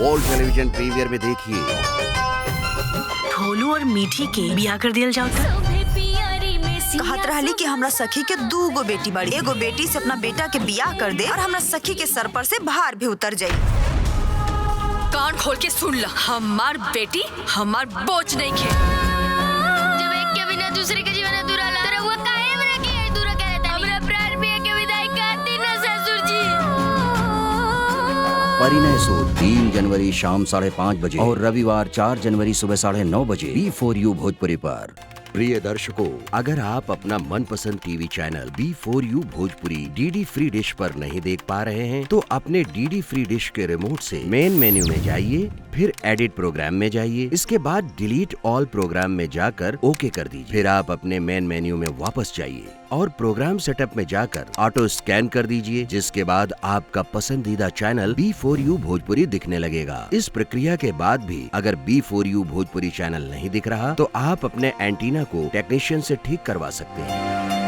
World television premier में देखिए। भोलू और मीठी के बिया कर दिया जाओ। कहत रहली कि हमरा सखी के 2 गो बेटी बड़ी, एगो बेटी से अपना बेटा के बियाह कर दे और हमरा सखी के सर पर से भार भी उतर जाई। कान खोल के सुन ला, हमार बेटी हमार बोझ नहीं खे। जब एक के बिना दूसरे के जीवन अधूरा ला, तेरा वो काहे हमरा के अधूरा कहता है। हमरा प्राण भी के विदाई कर दी ना ससुर जी। परिणय सूद 3 जनवरी शाम 5:30 बजे और रविवार 4 जनवरी सुबह 9:30 बजे B4U भोजपुरी पर। प्रिय दर्शकों, अगर आप अपना मनपसंद TV channel B4U Bhojpuri DD free dish पर नहीं देख पा रहे हैं तो अपने DD फ्री डिश के रिमोट से मेन मेन्यू में जाइए, फिर एडिट प्रोग्राम में जाइए, इसके बाद डिलीट ऑल प्रोग्राम में जाकर ओके कर दीजिए। फिर आप अपने मेन मेन्यू में वापस जाइए और प्रोग्राम सेटअप में जाकर ऑटो स्कैन कर दीजिए, जिसके बाद आपका पसंदीदा चैनल B4U भोजपुरी दिखने लगेगा। इस प्रक्रिया के बाद भी अगर B4U भोजपुरी चैनल नहीं दिख रहा तो आप अपने एंटीना को टेक्नीशियन से ठीक करवा सकते हैं।